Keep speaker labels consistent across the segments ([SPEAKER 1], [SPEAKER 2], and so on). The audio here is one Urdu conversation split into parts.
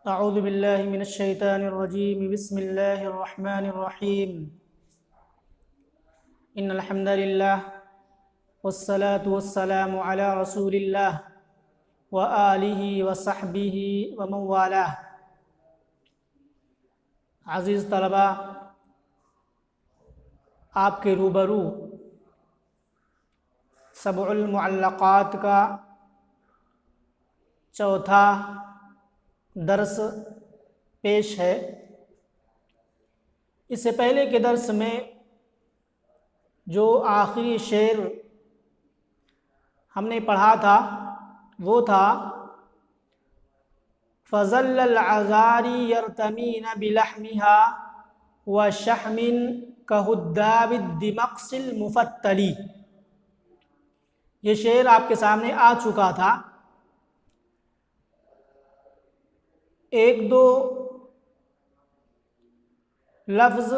[SPEAKER 1] اعوذ باللہ من الشیطان الرجیم بسم اللہ الرحمن الرحیم ان الحمد للہ والصلاة والسلام علی رسول اللہ وآلہ وصحبہ ومن والاہ۔ عزیز طلبہ، آپ کے روبرو سبع المعلقات کا چوتھا درس پیش ہے۔ اس سے پہلے کے درس میں جو آخری شعر ہم نے پڑھا تھا وہ تھا فَظَلَّ الْعَذَارِي يَرْتَمِينَ بِلَحْمِهَا وَشَحْمٍ كَهُدَّابِ الدِّمَقْسِ الْمُفَتَّلِ۔ یہ شعر آپ کے سامنے آ چکا تھا۔ ایک دو لفظ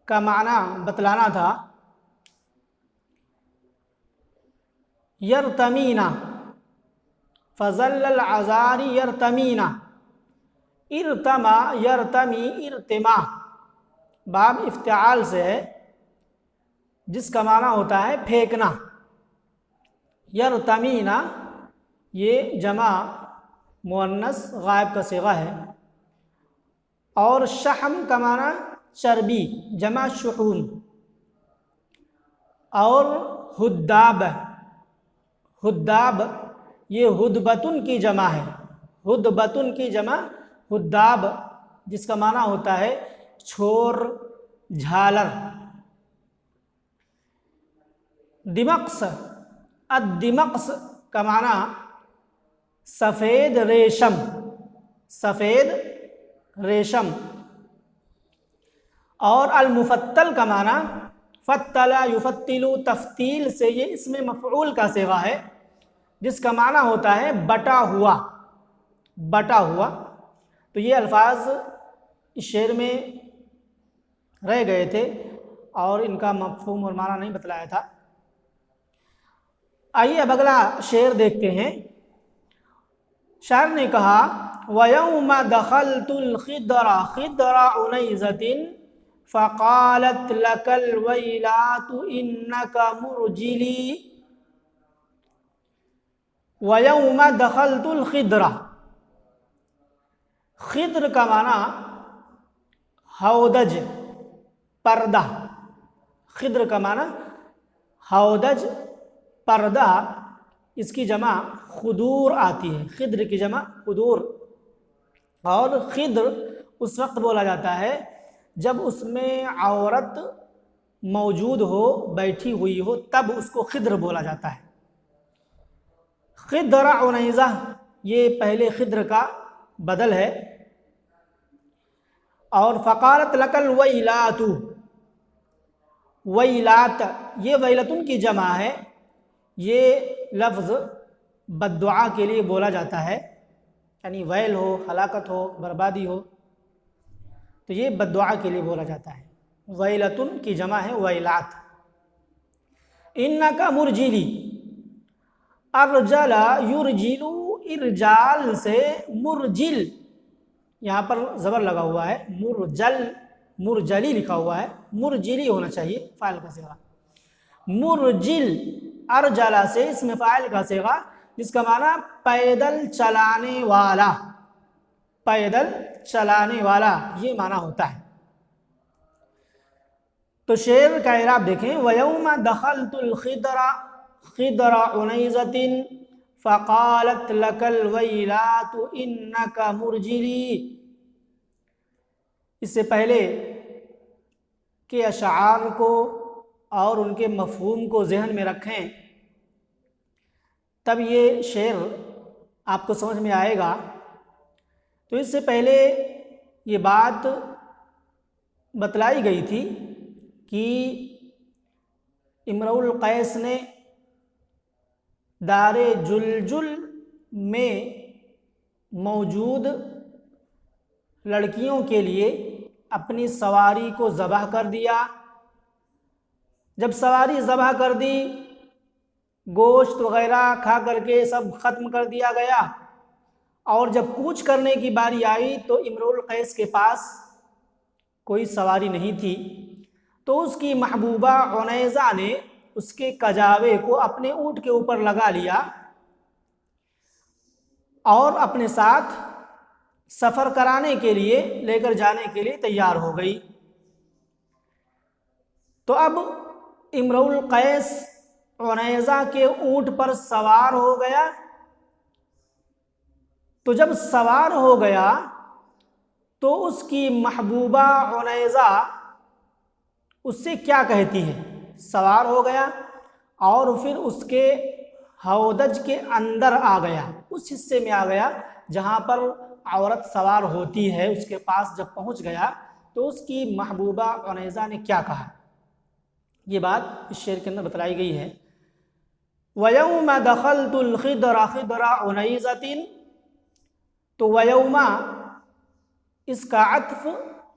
[SPEAKER 1] کا معنی بتلانا تھا۔ یرتمینا، فظل العذاری یرتمینا، ارتما یرتمی ارتما باب افتعال سے ہے، جس کا معنی ہوتا ہے پھینکنا۔ یرتمینا یہ جمع مؤنث غائب کا صیغہ ہے، اور شحم کا معنی چربی جمع شحوم، اور ہداب، ہداب یہ ہدبتن کی جمع ہے، ہدبتن کی جمع ہداب، جس کا معنی ہوتا ہے چھور، جھالر۔ دمقس، الدمقس کا معنی سفید ریشم، سفید ریشم، اور المفتل کا معنی فتل یفتل، تفتیل سے یہ اسم مفعول کا صیغہ ہے، جس کا معنی ہوتا ہے بٹا ہوا، بٹا ہوا۔ تو یہ الفاظ اس شعر میں رہ گئے تھے اور ان کا مفہوم اور معنی نہیں بتلایا تھا۔ آئیے اب اگلا شعر دیکھتے ہیں۔ شاعر نے کہا وَيَوْمَ دَخَلْتُ الْخِدْرَ خِدْرَ عُنَيْزَةٍ فَقَالَتْ لَكَ الْوَيْلَاتُ إِنَّكَ مُرْجِلِي۔ وَيَوْمَ دَخَلْتُ الْخِدْرَ، خضر کا معنی ہودج، پردہ، خضر کا معنی ہودج، پردہ، اس کی جمع خدور آتی ہے، خضر کی جمع خدور۔ اور خضر اس وقت بولا جاتا ہے جب اس میں عورت موجود ہو، بیٹھی ہوئی ہو، تب اس کو خضر بولا جاتا ہے۔ خضر عنیزہ یہ پہلے خضر کا بدل ہے۔ اور فقالت لک الویلات، ویلات یہ ویلتن کی جمع ہے۔ یہ لفظ بد دعا کے لیے بولا جاتا ہے، یعنی ویل ہو، ہلاکت ہو، بربادی ہو، تو یہ بد دعا کے لیے بولا جاتا ہے۔ ویلتن کی جمع ہے ویلات۔ انک مرجلی، ارجل یرجل، ارجال سے مرجل، یہاں پر زبر لگا ہوا ہے، مرجل، مرجلی لکھا ہوا ہے، مرجلی ہونا چاہیے فاعل کا صیغہ۔ مرجل، ارجلا سے اس میں فاعل کا صیغہ، جس کا معنی پیدل چلانے والا، پیدل چلانے والا یہ معنی ہوتا ہے۔ تو شعر کا اعراب دیکھیں وَيَوْمَ دَخَلْتُ الْخِدْرَ خِدْرَ عُنَيْزَةٍ فَقَالَتْ لَكَ الْوَيْلَاتُ إِنَّكَ مُرْجِلِي۔ اس سے پہلے کہ اشعار کو اور ان کے مفہوم کو ذہن میں رکھیں، تب یہ شعر آپ کو سمجھ میں آئے گا۔ تو اس سے پہلے یہ بات بتلائی گئی تھی کہ امرؤ القیس نے دار جلجل میں موجود لڑکیوں کے لیے اپنی سواری کو ذبح کر دیا۔ جب سواری ذبح کر دی، گوشت وغیرہ کھا کر کے سب ختم کر دیا گیا، اور جب کوچ کرنے کی باری آئی تو امرؤ القیس کے پاس کوئی سواری نہیں تھی، تو اس کی محبوبہ عنیزہ نے اس کے کجاوے کو اپنے اونٹ کے اوپر لگا لیا اور اپنے ساتھ سفر کرانے کے لیے، لے کر جانے کے لیے تیار ہو گئی۔ تو اب امرؤ القیس عنیزہ کے اونٹ پر سوار ہو گیا۔ تو جب سوار ہو گیا تو اس کی محبوبہ عنیزہ اس سے کیا کہتی ہے؟ سوار ہو گیا اور پھر اس کے ہودج کے اندر آ گیا، اس حصے میں آ گیا جہاں پر عورت سوار ہوتی ہے، اس کے پاس جب پہنچ گیا تو اس کی محبوبہ عنیزہ نے کیا کہا؟ یہ بات اس شعر کے اندر بتلائی گئی ہے۔ وَيَوْمَ دَخَلْتُ الْخِدْرَ خِدْرَ عُنَيْزَةٍ، تو ویوما اس کا عطف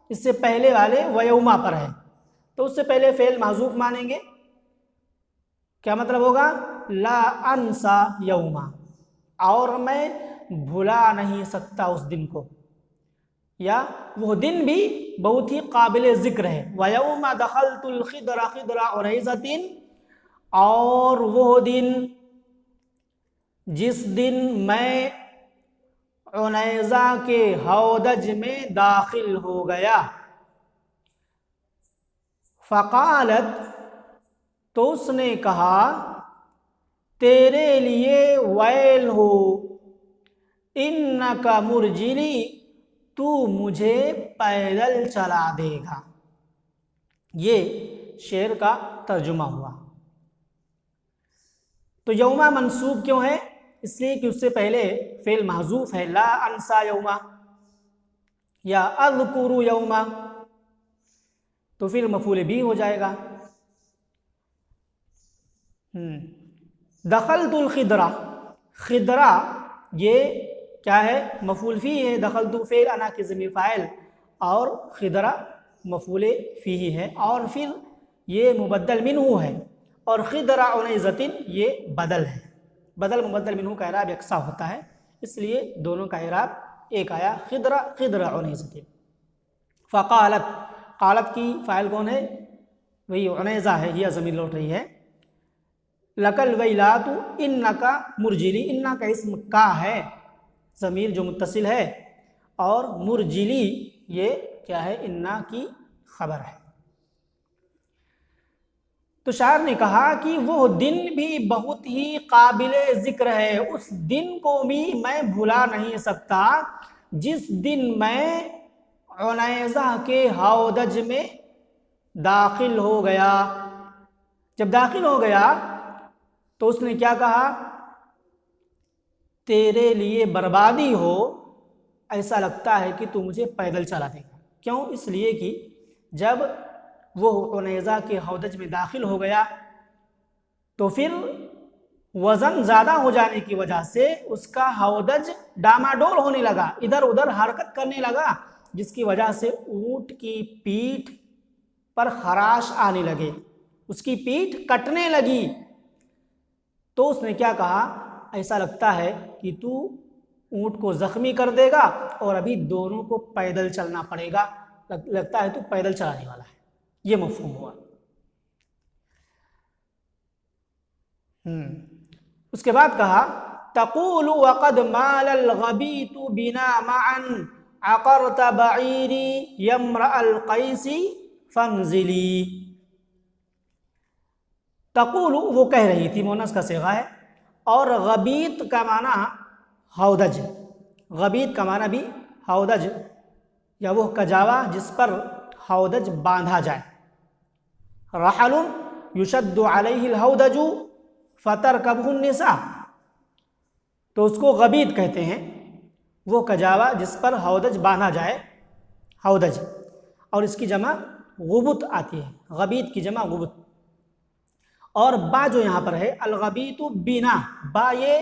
[SPEAKER 1] اس سے پہلے والے ویوما پر ہے، تو اس سے پہلے فعل محذوف مانیں گے۔ کیا مطلب ہوگا؟ لا انسا یوما، اور میں بھلا نہیں سکتا اس دن کو، یا وہ دن بھی بہت ہی قابل ذکر ہے۔ وَيَوْمَ دَخَلْتُ الْخِدْرَ خِدْرَ عُنَيْزَةٍ، اور وہ دن جس دن میں عنیزہ کے ہودج میں داخل ہو گیا۔ فقالت، تو اس نے کہا، تیرے لیے ویل ہو، انک مرجلی، تو مجھے پیدل چلا دے گا۔ یہ شعر کا ترجمہ ہوا۔ تو یوما منصوب کیوں ہے؟ اس لیے کہ اس سے پہلے فعل محذوف ہے، لا انسا یوما یا اذکر یوما، تو پھر مفعول بھی ہو جائے گا۔ دخلت الخدرہ، خدرہ یہ کیا ہے؟ مفعول فی ہے، دخلت فعل انا کی ضمیر فاعل اور خدرہ مفعول فی ہے، اور پھر یہ مبدل منہ ہے، اور خدرہ عنیزۃ یہ بدل ہے۔ بدل مبدل منہ کا اعراب یکساں ہوتا ہے، اس لیے دونوں کا اعراب ایک آیا، خدرہ خدرہ عنیزۃ۔ فقالت، قالت کی فاعل کون ہے؟ وہی عنیزہ ہے، یہ ضمیر لوٹ رہی ہے۔ لک الویلات انک مرجلی، انک کا اسم کا ہے، ضمیر جو متصل ہے، اور مرجلی یہ کیا ہے؟ انا کی خبر ہے۔ تو شاعر نے کہا کہ وہ دن بھی بہت ہی قابل ذکر ہے، اس دن کو بھی میں بھلا نہیں سکتا جس دن میں عنیزہ کے ہودج میں داخل ہو گیا۔ جب داخل ہو گیا تو اس نے کیا کہا؟ تیرے لیے بربادی ہو، ایسا لگتا ہے کہ تو مجھے پیدل چلا دے گا۔ کیوں؟ اس لیے کہ جب وہ عنیزہ کے ہودج میں داخل ہو گیا تو پھر وزن زیادہ ہو جانے کی وجہ سے اس کا ہودج ڈاماڈول ہونے لگا، ادھر ادھر حرکت کرنے لگا، جس کی وجہ سے اونٹ کی پیٹھ پر خراش آنے لگے، اس کی پیٹھ کٹنے لگی۔ تو اس نے کیا کہا؟ ایسا لگتا ہے کہ تو اونٹ کو زخمی کر دے گا اور ابھی دونوں کو پیدل چلنا پڑے گا، لگتا ہے تو پیدل چلانے والا ہے۔ یہ مفہوم ہوا۔ اس کے بعد کہا، تقول وقد مال الغبیت بنا معا عقرت بعیری یمرأ القیس فانزلی۔ تقول وہ کہہ رہی تھی، مونس کا صیغہ ہے، اور غبیت کا معنی ہودج، غبیت کا معنی بھی ہودج یا وہ کجاوا جس پر ہودج باندھا جائے۔ رحل یشد علیہ الہودج فترکبہ النساء، تو اس کو غبیت کہتے ہیں، وہ کجاوا جس پر ہودج باندھا جائے، ہودج، اور اس کی جمع غبط آتی ہے، غبیت کی جمع غبط۔ اور با جو یہاں پر ہے، الغبیت بنا، با یہ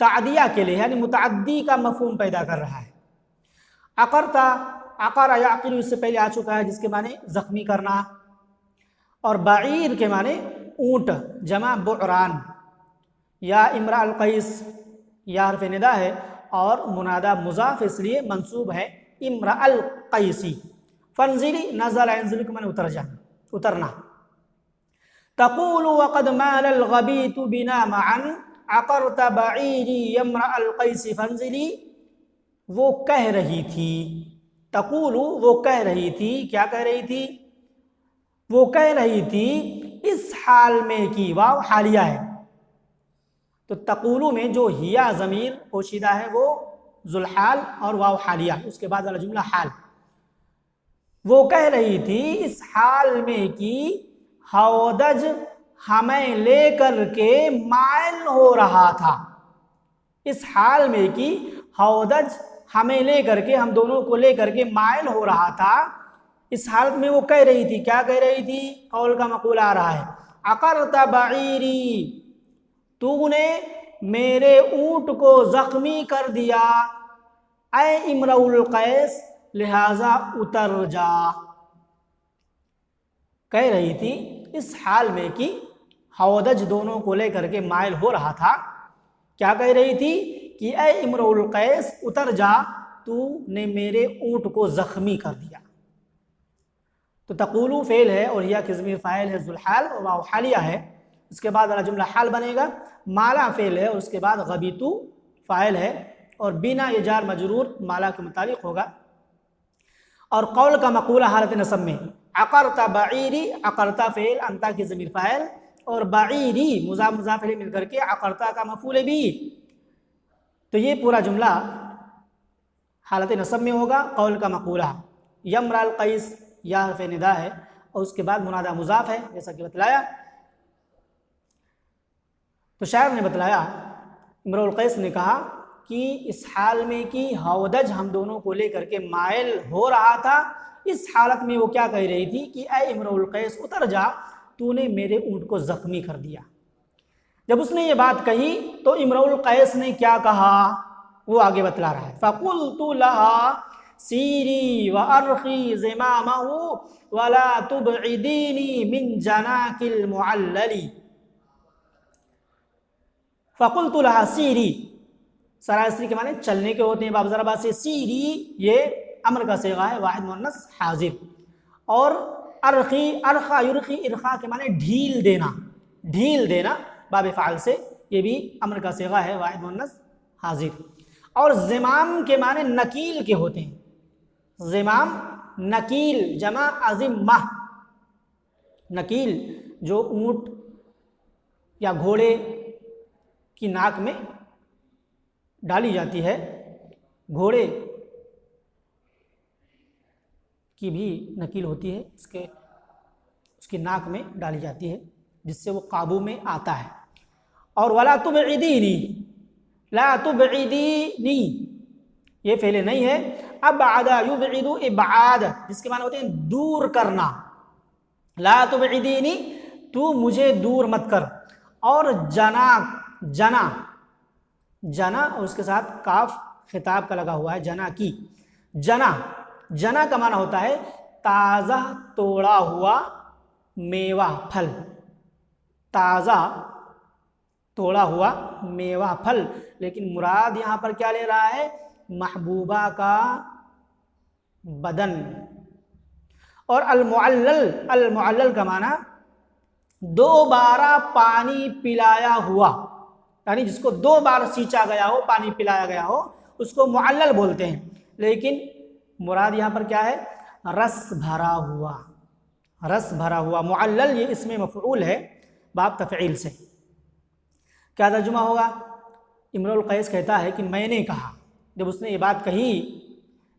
[SPEAKER 1] تعدیہ کے لیے یعنی متعدی کا مفہوم پیدا کر رہا ہے۔ عقرتا، عقر یعقر اس سے پہلے آ چکا ہے، جس کے معنی زخمی کرنا، اور بعیر کے معنی اونٹ، جمع بعران۔ یا امرأ القیس، یا حرف ندا ہے، اور منادہ مضاف اس لیے منصوب ہے امرأ القیسی. فانزلی نزل ينزل کو معنی اتر جانا، اترنا. تقول وقد مال الغبیت بنا معا عقرت بعیری امرأ القیس فانزلی. وہ کہہ رہی تھی، تقول وہ کہہ رہی تھی، کیا کہہ رہی تھی؟ وہ کہہ رہی تھی اس حال میں کی واو حالیہ ہے. تو تقولو میں جو ہیا ضمیر پوشیدہ ہے وہ ذوالحال اور واو حالیہ، اس کے بعد والا جملہ حال. وہ کہہ رہی تھی اس حال میں کی ہودج ہمیں لے کر کے مائل ہو رہا تھا. اس حال میں کی ہودج ہمیں لے کر کے، ہم دونوں کو لے کر کے مائل ہو رہا تھا. اس حالت میں وہ کہہ رہی تھی، کیا کہہ رہی تھی؟ قول کا مقولہ آ رہا ہے. عقرت بعیری، تو نے میرے اونٹ کو زخمی کر دیا، اے امرؤ القیس لہذا اتر جا. کہہ رہی تھی اس حال میں کہ ہودج دونوں کو لے کر کے مائل ہو رہا تھا. کیا کہہ رہی تھی؟ کہ اے امرؤ القیس اتر جا، تو نے میرے اونٹ کو زخمی کر دیا. تو تقولو فعل ہے اور یا کی ضمیر فاعل ہے ذوالحال اور واو حالیہ ہے. اس کے بعد والا جملہ حال بنے گا. مالا فعل ہے اور اس کے بعد غبیتو فاعل ہے اور بنا یہ جار مجرور مالا کے متعلق ہوگا. اور قول کا مقولہ حالت نصب میں عقرت بعیری، عقرتا فعل، انتا کی ضمیر فاعل اور بعیری مضاف مضاف الیہ مل کر کے عقرتا کا مفعول بھی. تو یہ پورا جملہ حالت نصب میں ہوگا. قول کا مقولہ یمرا القیس یا حرف ندا ہے اور اس کے بعد منادہ مضاف ہے جیسا کہ بتلایا. تو شاعر نے بتلایا، امرؤ القیس نے کہا کہ اس حال میں کہ ہودج ہم دونوں کو لے کر کے مائل ہو رہا تھا. اس حالت میں وہ کیا کہہ رہی تھی کہ اے امرؤ القیس اتر جا، تو نے میرے اونٹ کو زخمی کر دیا. جب اس نے یہ بات کہی تو امرؤ القیس نے کیا کہا وہ آگے بتلا رہا ہے. فقلت لها سیری وارخی زمامہ ولا تبعدینی من جناک المعلل. فقلت لها سیری، سراسری کے معنی چلنے کے ہوتے ہیں باب ضربہ سے. سیری یہ امر کا صیغہ ہے واحد مؤنث حاضر. اور ارخی، ارخا یرخی، ارخا کے معنی ڈھیل دینا، ڈھیل دینا باب فعل سے، یہ بھی امر کا صیغہ ہے واحد مؤنث حاضر. اور زمام کے معنی نکیل کے ہوتے ہیں. زمام نکیل جمع ازمہ، نکیل جو اونٹ یا گھوڑے کی ناک میں ڈالی جاتی ہے، گھوڑے کی بھی نکیل ہوتی ہے، اس کی ناک میں ڈالی جاتی ہے جس سے وہ قابو میں آتا ہے. اور ولا تبعدینی، لا تبعدینی یہ فعل نہیں ہے. ابعد یبعد ابعاد جس کے معنی ہوتے ہیں دور کرنا. لا تبعدینی تو مجھے دور مت کر. اور جنا، جنا، جنا اور اس کے ساتھ کاف خطاب کا لگا ہوا ہے جنا کی. جنا، جنا کا معنی ہوتا ہے تازہ توڑا ہوا میوہ پھل، تازہ توڑا ہوا میوہ پھل. لیکن مراد یہاں پر کیا لے رہا ہے؟ محبوبہ کا بدن. اور المعلل، المعلل کا معنی دوبارہ پانی پلایا ہوا، یعنی جس کو دو بار سینچا گیا ہو، پانی پلایا گیا ہو، اس کو معلل بولتے ہیں. لیکن مراد یہاں پر کیا ہے؟ رس بھرا ہوا، رس بھرا ہوا. معلل یہ اسم مفعول ہے باب تفعیل سے. کیا ترجمہ ہوگا؟ امرؤ القیس کہتا ہے کہ میں نے کہا، جب اس نے یہ بات کہی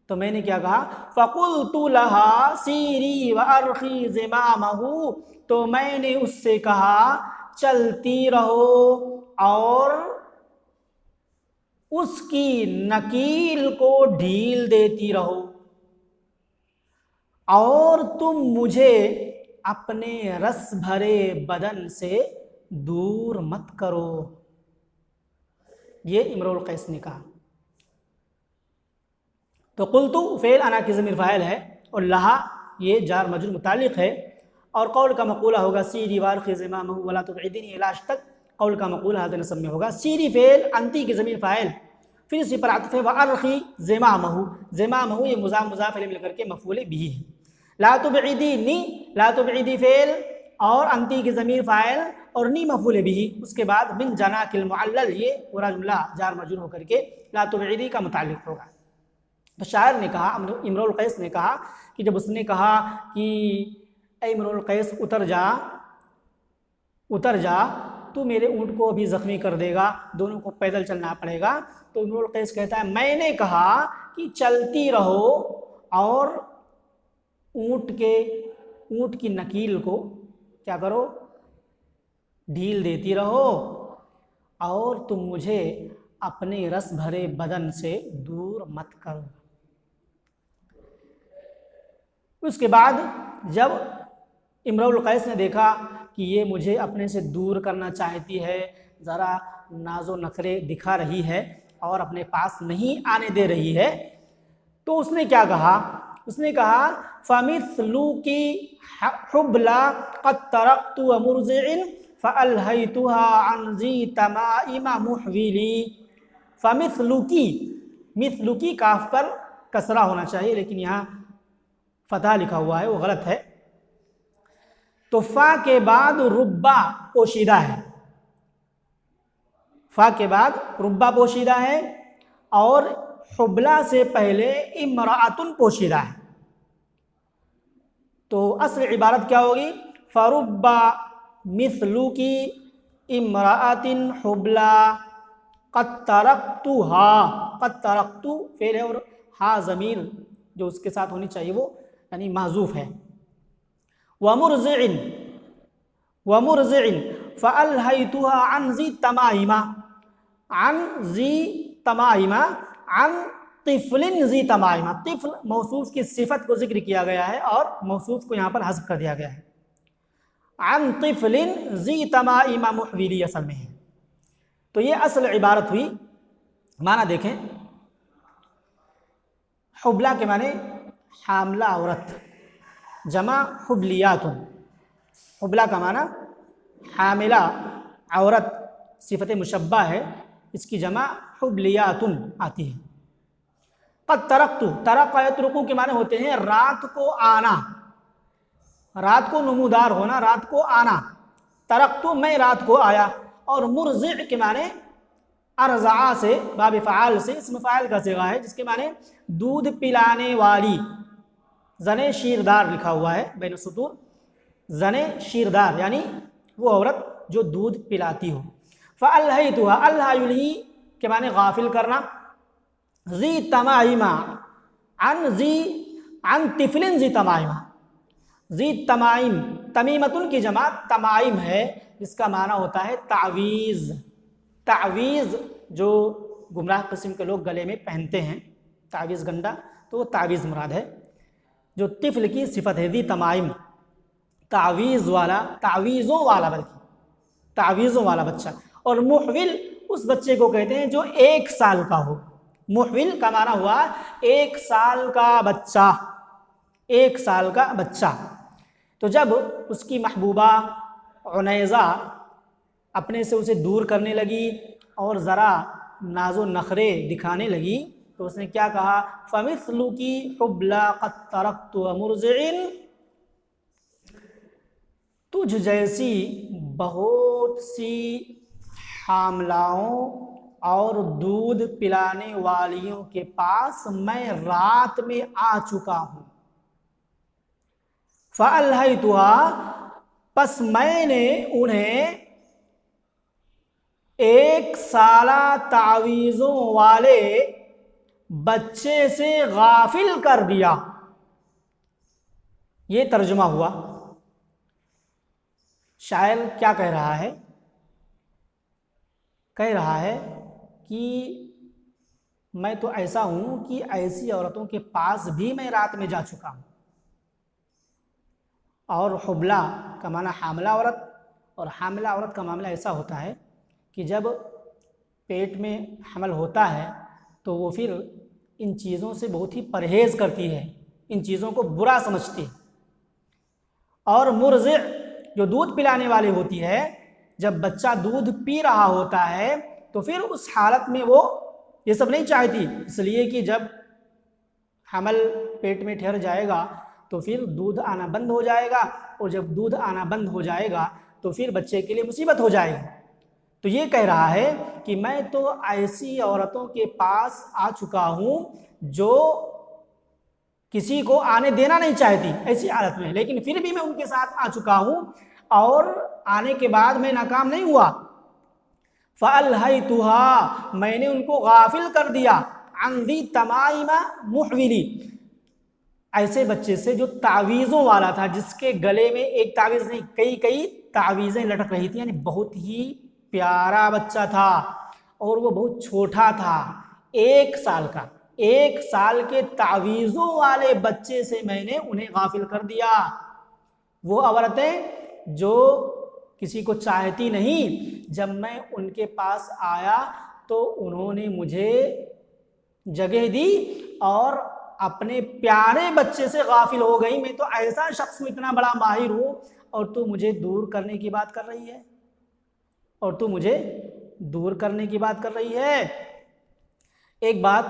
[SPEAKER 1] تو میں نے کیا کہا؟ فقلت لها سیری وارخی زمامہ، تو میں نے اس سے کہا چلتی رہو اور اس کی نکیل کو ڈھیل دیتی رہو، اور تم مجھے اپنے رس بھرے بدن سے دور مت کرو. یہ امرؤ القیس نے کہا. تو قلتو فعل انا کی ضمیر فاعل ہے اور لہا یہ جار مجرور متعلق ہے. اور قول کا مقولہ ہوگا سیری وارخی زمامہ ولا تبعدینی، علاج تک قول کا مقولہ حالت نصب میں ہوگا. سیری فعل انتی کی ضمیر فاعل، پھر اسی پر عطف ہے وَأَرْخِ زِمَامَهُ، زِمَامَهُ یہ مضاف مل کر کے مفعول بھی ہے. لا تبعدی نی، لا تبعدی فعل اور انتی کی ضمیر فاعل اور نی مفعول بھی. اس کے بعد من جناک المعلل یہ پورا جملہ جار مجرور ہو کر کے لا تبعدی کا متعلق ہوگا. تو شاعر نے کہا، امرؤ القیس نے کہا کہ جب اس نے کہا کہ اے امرؤ القیس اتر جا تو میرے اونٹ کو بھی زخمی کر دے گا، دونوں کو پیدل چلنا پڑے گا. تو امرؤ القیس کہتا ہے میں نے کہا کہ چلتی رہو اور اونٹ کی نکیل کو کیا کرو، ڈھیل دیتی رہو، اور تم مجھے اپنے رس بھرے بدن سے دور مت کرو. اس کے بعد جب امرؤ القیس نے دیکھا کہ یہ مجھے اپنے سے دور کرنا چاہتی ہے، ذرا ناز و نخرے دکھا رہی ہے اور اپنے پاس نہیں آنے دے رہی ہے، تو اس نے کیا کہا، اس نے کہا فَمِثْلُكِ حُبْلَى قَدْ تَرَقْتُ وَمُرْزِعٍ فَأَلْهَيْتُهَا عَنْ ذِي تَمَائِمَ مُحْوِلِي. مثلُكِ کاف پر کسرہ ہونا چاہیے لیکن یہاں فتح لکھا ہوا ہے، وہ غلط ہے. تو فا کے بعد ربا پوشیدہ ہے، فا کے بعد ربا پوشیدہ ہے اور حبلہ سے پہلے امرأتن پوشیدہ ہے. تو اصل عبارت کیا ہوگی، فربا مثلُكِ امرأتن حبلہ قد ترکتها، قد ترکت فعل ہے اور ہا ضمیر جو اس کے ساتھ ہونی چاہیے وہ یعنی محذوف ہے. وَمُرْزِعٍ فَأَلْهَيْتُهَا عَنْ ذِي تَمَائِمَ، عن ذی تمائمہ، عن طفل ذی تمائمہ. طفل موصوف کی صفت کو ذکر کیا گیا ہے اور موصوف کو یہاں پر حذف کر دیا گیا ہے. عن طفل ذی تمائمہ محولی اصل میں ہے. تو یہ اصل عبارت ہوئی. معنی دیکھیں، حبلہ کے معنی حاملہ عورت، جمع حبلیات. حبلہ کا معنی حاملہ عورت، صفت مشبہ ہے، اس کی جمع حبلیات آتی ہے. قد ترکت، ترک یترک کے معنی ہوتے ہیں رات کو آنا، رات کو نمودار ہونا، رات کو آنا. ترکت میں رات کو آیا. اور مرضع کے معنی ارضع سے باب فعال سے اسم فاعل کا صیغہ ہے جس کے معنی دودھ پلانے والی. زن شیردار لکھا ہوا ہے بین السطور، زن شیردار یعنی وہ عورت جو دودھ پلاتی ہو. فَأَلْهَيْتُهَا، اللہ یلہی کے معنی غافل کرنا. ذی تمائمہ، عن طفل ذی تمائمہ. ذی تمائم، تمیمتن کی جمع تمائم ہے جس کا معنی ہوتا ہے تعویذ. تعویذ جو گمراہ قسم کے لوگ گلے میں پہنتے ہیں، تعویذ گنڈا، تو وہ تعویذ مراد ہے. جو طفل کی صفت ہے ذی تمائم، تعویذ والا، تعویذوں والا، بلکہ تعویذوں والا بچہ. اور محول اس بچے کو کہتے ہیں جو 1 سال کا ہو. محول کا معنی ہوا 1 سال کا بچہ، 1 سال کا بچہ. تو جب اس کی محبوبہ عنیزہ اپنے سے اسے دور کرنے لگی اور ذرا ناز و نخرے دکھانے لگی تو اس نے کیا کہا، فَمِثْلُكِ حُبْلَى قَدْ تَرَكْتُ وَمُرْزِعٍ، تجھ جیسی بہت سی حاملاؤں اور دودھ پلانے والیوں کے پاس میں رات میں آ چکا ہوں. فَأَلْهَيْتُهَا، پس میں نے انہیں 1 سالہ تعویذوں والے بچے سے غافل کر دیا. یہ ترجمہ ہوا. شاعر کیا کہہ رہا ہے، کہہ رہا ہے کہ میں تو ایسا ہوں کہ ایسی عورتوں کے پاس بھی میں رات میں جا چکا ہوں. اور حبلہ کا معنی حاملہ عورت، اور حاملہ عورت کا معاملہ ایسا ہوتا ہے کہ جب پیٹ میں حمل ہوتا ہے تو وہ پھر ان چیزوں سے بہت ہی پرہیز کرتی ہے، ان چیزوں کو برا سمجھتی ہے. اور مرضع جو دودھ پلانے والی ہوتی ہے، جب بچہ دودھ پی رہا ہوتا ہے تو پھر اس حالت میں وہ یہ سب نہیں چاہتی، اس لیے کہ جب حمل پیٹ میں ٹھہر جائے گا تو پھر دودھ آنا بند ہو جائے گا، اور جب دودھ آنا بند ہو جائے گا تو پھر بچے کے لیے مصیبت ہو جائے گی۔ تو یہ کہہ رہا ہے کہ میں تو ایسی عورتوں کے پاس آ چکا ہوں جو کسی کو آنے دینا نہیں چاہتی ایسی حالت میں، لیکن پھر بھی میں ان کے ساتھ آ چکا ہوں اور آنے کے بعد میں ناکام نہیں ہوا۔ فَأَلْهَيْتُهَا، میں نے ان کو غافل کر دیا، عَنْ ذِي تَمَائِمَ مُحْوِلِ، ایسے بچے سے جو تعویذوں والا تھا، جس کے گلے میں ایک تعویذ نہیں کئی تعویذیں لٹک رہی تھی، یعنی بہت ہی پیارا بچہ تھا اور وہ بہت چھوٹا تھا، 1 سال کا، 1 سال کے تعویذوں والے بچے سے میں نے انہیں غافل کر دیا۔ وہ عورتیں جو کسی کو چاہتی نہیں، جب میں ان کے پاس آیا تو انہوں نے مجھے جگہ دی اور اپنے پیارے بچے سے غافل ہو گئی۔ میں تو ایسا شخص ہوں، اتنا بڑا ماہر ہوں، اور تو مجھے دور کرنے کی بات کر رہی ہے، اور تو مجھے دور کرنے کی بات کر رہی ہے۔ ایک بات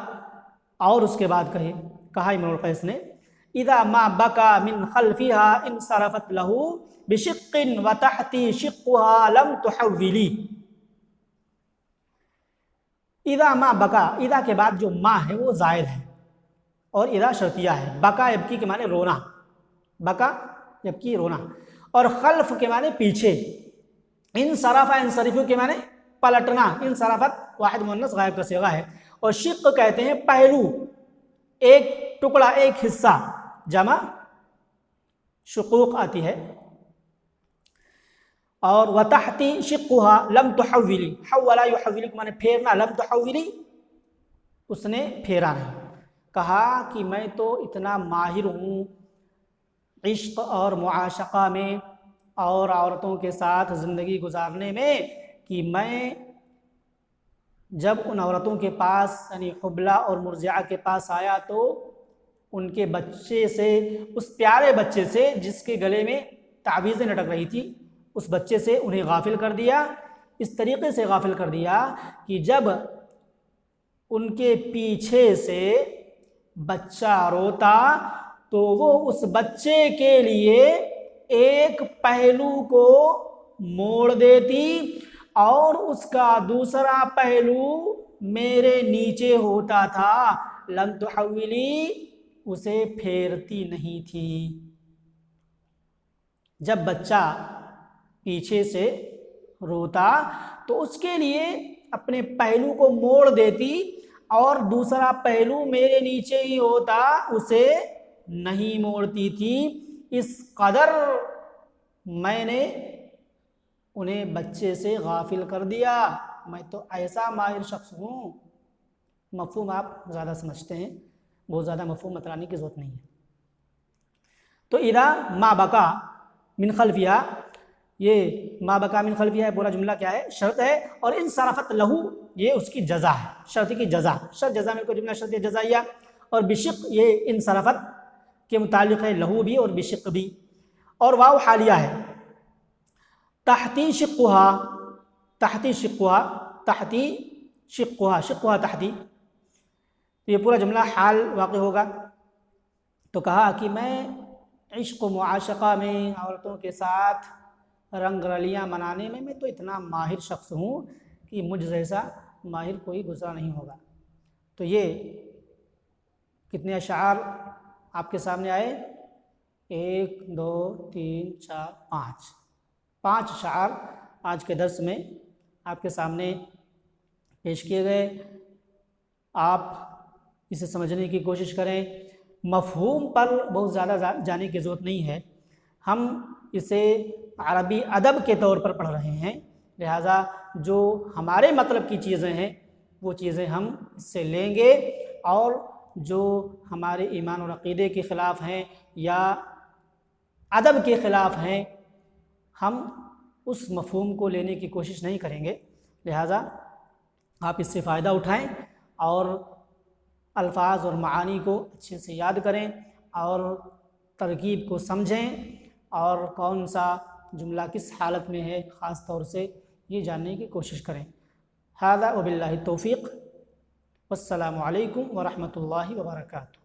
[SPEAKER 1] اور اس کے بعد کہا امرؤ القیس نے، اذا ما بکا من خلفها انصرفت له بشق وتحتی شقها لم تحولی۔ اذا ما بکا، اذا کے بعد جو ما ہے وہ زائد ہے اور اذا شرطیہ ہے۔ بکا یبکی کے معنی رونا، بکا یبکی رونا، اور خلف کے معنی پیچھے، انصرف انصرفو کے معنی پلٹنا، انصرفت واحد مؤنث غائب کا صیغہ ہے، اور شق کہتے ہیں پہلو، ایک ٹکڑا، ایک حصہ، جمع شقوق آتی ہے۔ اور وتحتی شقها لم تحولی، حولا یحولی کے معنی پھیرنا، لم تحولی اس نے پھیرا نہیں۔ کہا کہ میں تو اتنا ماہر ہوں عشق اور معاشقہ میں اور عورتوں کے ساتھ زندگی گزارنے میں کہ میں جب ان عورتوں کے پاس یعنی حبلہ اور مرضعہ کے پاس آیا تو ان کے بچے سے، اس پیارے بچے سے جس کے گلے میں تعویذیں لٹک رہی تھی، اس بچے سے انہیں غافل کر دیا۔ اس طریقے سے غافل کر دیا کہ جب ان کے پیچھے سے بچہ روتا تو وہ اس بچے کے لیے ایک پہلو کو موڑ دیتی اور اس کا دوسرا پہلو میرے نیچے ہوتا تھا، لم تحولی اسے پھیرتی نہیں تھی۔ جب بچہ پیچھے سے روتا تو اس کے لیے اپنے پہلو کو موڑ دیتی اور دوسرا پہلو میرے نیچے ہی ہوتا، اسے نہیں موڑتی تھی۔ اس قدر میں نے انہیں بچے سے غافل کر دیا، میں تو ایسا ماہر شخص ہوں۔ مفہوم آپ زیادہ سمجھتے ہیں، بہت زیادہ مفہوم بتلانے کی ضرورت نہیں ہے۔ تو اذا ما بکا من خلفیہ، یہ ما بکا من خلفیہ پورا جملہ کیا ہے؟ شرط ہے، اور انصرفت لہو یہ اس کی جزا ہے، شرط کی جزا، شرط جزا میں کوئی جملہ شرط جزائیہ، اور بشق یہ انصرفت کے متعلق ہے، لہو بھی اور بشق بھی، اور واو حالیہ ہے۔ تحتی شقها، تحتی شقها، تحتی شقها، شقها تحتی، یہ پورا جملہ حال واقع ہوگا۔ تو کہا کہ میں عشق و معاشقہ میں عورتوں کے ساتھ رنگ رلیاں منانے میں تو اتنا ماہر شخص ہوں کہ مجھ جیسا ماہر کوئی گزرا نہیں ہوگا۔ تو یہ کتنے اشعار آپ کے سامنے آئے؟ 1 2 3 4 5 اشعار آج کے درس میں آپ کے سامنے پیش کیے گئے۔ آپ اسے سمجھنے کی کوشش کریں، مفہوم پر بہت زیادہ جانے کی ضرورت نہیں ہے، ہم اسے عربی ادب کے طور پر پڑھ رہے ہیں، لہٰذا جو ہمارے مطلب کی چیزیں ہیں وہ چیزیں ہم اس سے لیں گے، اور جو ہمارے ایمان اور عقیدے کے خلاف ہیں یا ادب کے خلاف ہیں ہم اس مفہوم کو لینے کی کوشش نہیں کریں گے۔ لہٰذا آپ اس سے فائدہ اٹھائیں اور الفاظ اور معانی کو اچھے سے یاد کریں اور ترکیب کو سمجھیں اور کون سا جملہ کس حالت میں ہے خاص طور سے یہ جاننے کی کوشش کریں۔ ھذا وباللہ التوفیق۔ والسلام علیکم ورحمۃ اللہ وبرکاتہ۔